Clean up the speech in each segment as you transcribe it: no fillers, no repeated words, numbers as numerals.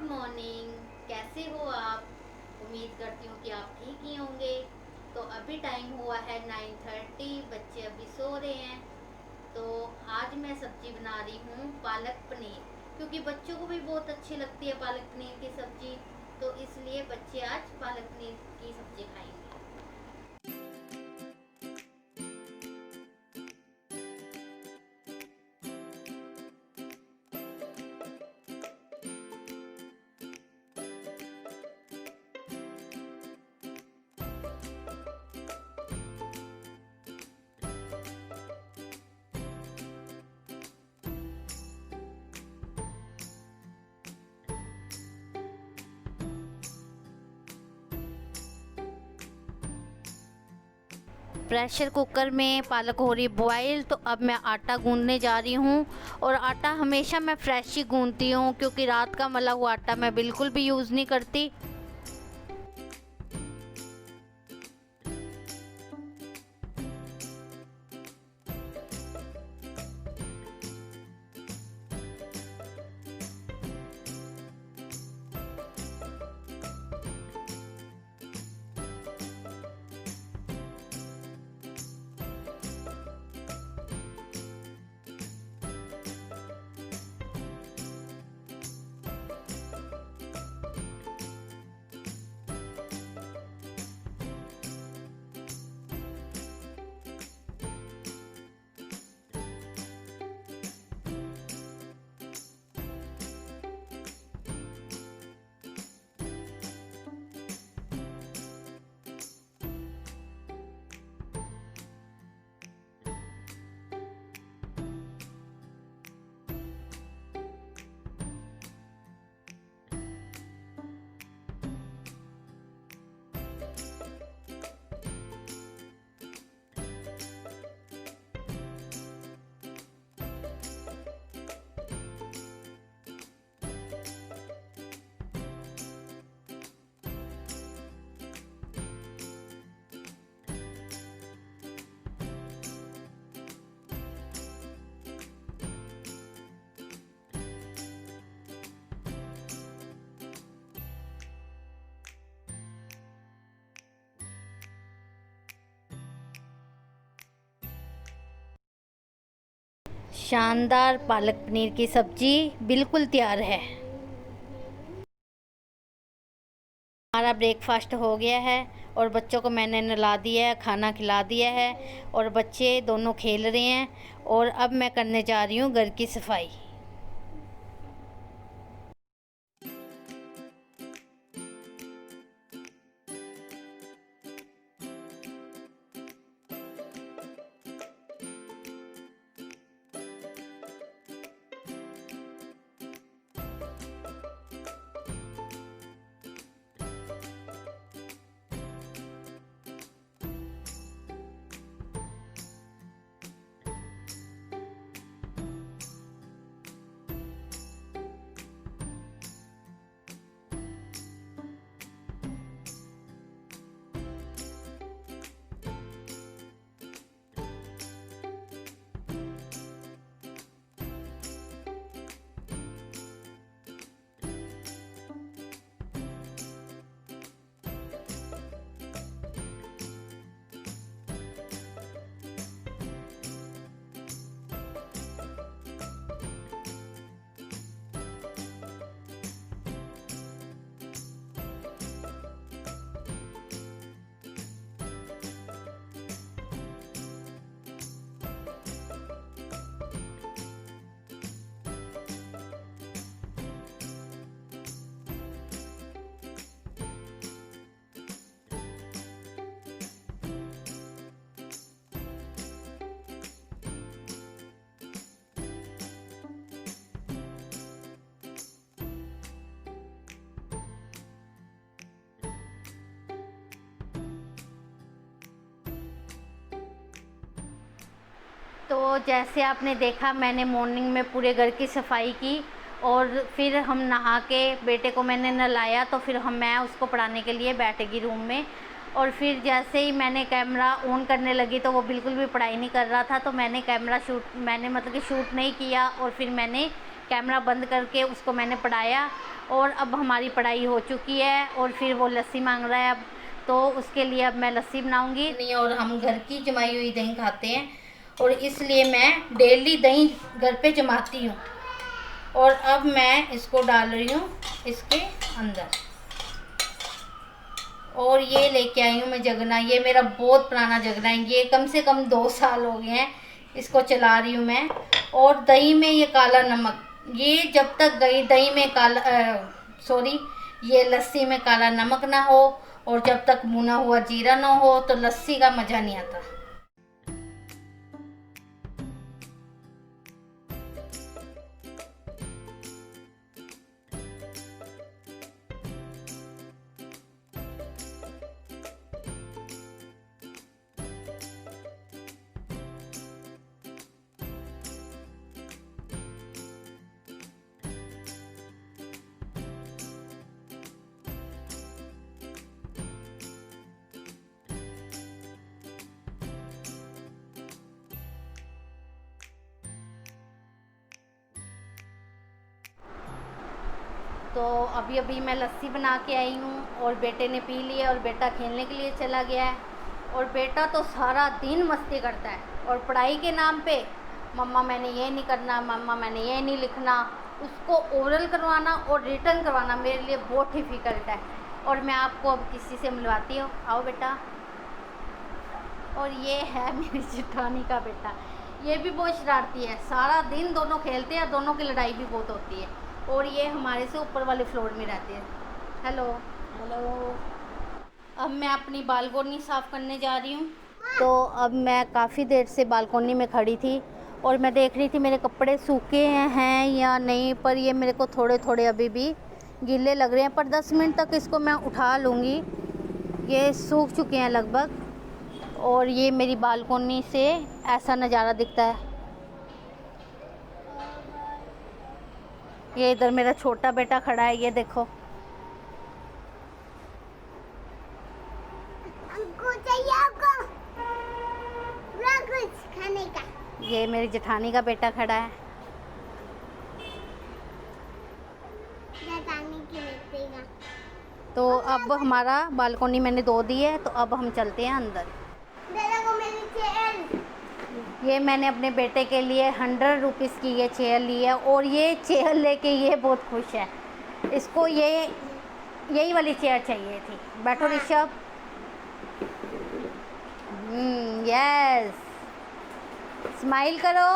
Morning. कैसे हो आप? उम्मीद करती हूँ कि आप ठीक ही होंगे। तो अभी टाइम हुआ है 9:30, बच्चे अभी सो रहे हैं। तो आज मैं सब्जी बना रही हूँ पालक पनीर, क्योंकि बच्चों को भी बहुत अच्छी लगती है पालक पनीर की सब्जी। तो इसलिए बच्चे आज पालक पनीर की सब्जी खाएंगे। प्रेशर कुकर में पालक हो रही बॉयल, तो अब मैं आटा गूंदने जा रही हूँ। और आटा हमेशा मैं फ्रेश ही गूंदती हूँ, क्योंकि रात का मला हुआ आटा मैं बिल्कुल भी यूज़ नहीं करती। शानदार पालक पनीर की सब्जी बिल्कुल तैयार है। हमारा ब्रेकफास्ट हो गया है और बच्चों को मैंने नहला दिया है, खाना खिला दिया है और बच्चे दोनों खेल रहे हैं। और अब मैं करने जा रही हूँ घर की सफाई। तो जैसे आपने देखा, मैंने मॉर्निंग में पूरे घर की सफाई की और फिर हम नहा के बेटे को मैंने नहलाया, तो फिर मैं उसको पढ़ाने के लिए बैठेगी रूम में। और फिर जैसे ही मैंने कैमरा ऑन करने लगी तो वो बिल्कुल भी पढ़ाई नहीं कर रहा था, तो मैंने कैमरा मैंने मतलब कि शूट नहीं किया और फिर मैंने कैमरा बंद करके उसको मैंने पढ़ाया और अब हमारी पढ़ाई हो चुकी है और फिर वो लस्सी मांग रहा है अब, तो उसके लिए अब मैं लस्सी बनाऊंगी। नहीं, और हम घर की जमाई हुई दही खाते हैं और इसलिए मैं डेली दही घर पे जमाती हूँ। और अब मैं इसको डाल रही हूँ इसके अंदर, और ये लेके आई हूँ मैं जगना। ये मेरा बहुत पुराना जगना है, ये कम से कम 2 साल हो गए हैं इसको चला रही हूँ मैं। और दही में ये काला नमक, ये जब तक दही में ये लस्सी में काला नमक ना हो और जब तक भुना हुआ जीरा ना हो तो लस्सी का मज़ा नहीं आता। तो अभी अभी मैं लस्सी बना के आई हूँ और बेटे ने पी ली है और बेटा खेलने के लिए चला गया है। और बेटा तो सारा दिन मस्ती करता है और पढ़ाई के नाम पे मम्मा मैंने ये नहीं करना, मम्मा मैंने ये नहीं लिखना। उसको ओरल करवाना और रिटर्न करवाना मेरे लिए बहुत डिफ़िकल्ट है। और मैं आपको अब किसी से मिलवाती हूँ, आओ बेटा। और ये है मेरी जेठानी का बेटा, ये भी बहुत शरारती है, सारा दिन दोनों खेलते हैं, दोनों की लड़ाई भी बहुत होती है। और ये हमारे से ऊपर वाले फ्लोर में रहते हैं। Hello hello. अब मैं अपनी बालकोनी साफ़ करने जा रही हूँ। तो अब मैं काफ़ी देर से बालकोनी में खड़ी थी और मैं देख रही थी मेरे कपड़े सूखे हैं या नहीं, पर ये मेरे को थोड़े थोड़े अभी भी गीले लग रहे हैं, पर 10 मिनट तक इसको मैं उठा लूँगी। ये सूख चुके हैं लगभग। और ये मेरी बालकोनी से ऐसा नज़ारा दिखता है। ये इधर मेरा छोटा बेटा खड़ा है, ये देखो। हमको चाहिए आपको कुछ खाने का। ये मेरी जेठानी का बेटा खड़ा है। जेठानी की बेटे का। तो अब हमारा बालकोनी मैंने धो दी है, तो अब हम चलते हैं अंदर। ये मैंने अपने बेटे के लिए 100 रुपीज़ की ये चेयर ली है और ये चेयर लेके ये बहुत खुश है। इसको यही वाली चेयर चाहिए थी। बैठो ऋषभ। यस, स्माइल करो।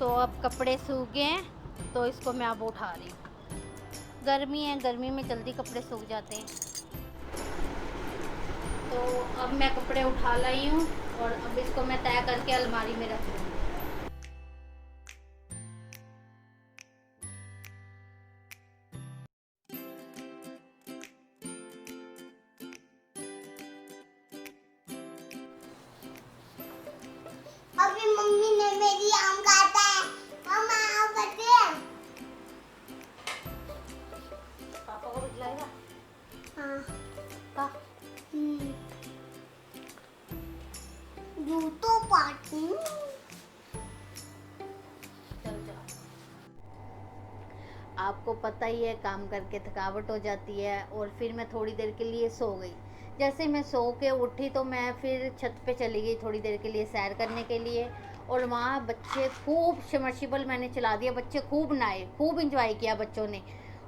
तो अब कपड़े सूख गए हैं, तो इसको मैं अब उठा रही हूँ। गर्मी है, गर्मी में जल्दी कपड़े सूख जाते हैं। तो अब मैं कपड़े उठा लाई हूँ और अब इसको मैं तय करके अलमारी में रख दूँगी। अभी मम्मी ने मेरी आम काटा है, मम्मा आम काटे हैं। पापा को बुलाएगा? हाँ। का? जूतो पार्टी। चल जाओ। आपको पता ही है, काम करके थकावट हो जाती है और फिर मैं थोड़ी देर के लिए सो गई। जैसे मैं सो के उठी तो मैं फिर छत पे चली गई थोड़ी देर के लिए सैर करने के लिए। और वहाँ बच्चे खूब सबमर्सिबल मैंने चला दिया, बच्चे खूब नहाए, खूब इंजॉय किया बच्चों ने।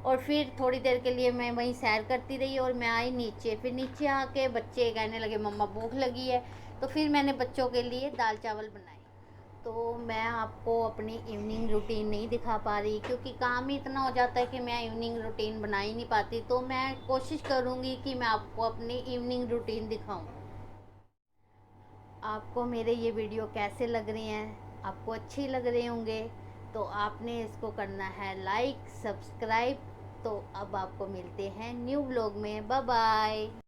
और फिर थोड़ी देर के लिए मैं वहीं सैर करती रही और मैं आई नीचे। फिर नीचे आके बच्चे कहने लगे मम्मा भूख लगी है, तो फिर मैंने बच्चों के लिए दाल चावल बनाए। तो मैं आपको अपनी इवनिंग रूटीन नहीं दिखा पा रही क्योंकि काम ही इतना हो जाता है कि मैं इवनिंग रूटीन बना ही नहीं पाती। तो मैं कोशिश करूँगी कि मैं आपको अपनी इवनिंग रूटीन दिखाऊं। आपको मेरे ये वीडियो कैसे लग रहे हैं? आपको अच्छे लग रहे होंगे तो आपने इसको करना है लाइक, सब्सक्राइब। तो अब आपको मिलते हैं न्यू व्लॉग में। Bye bye.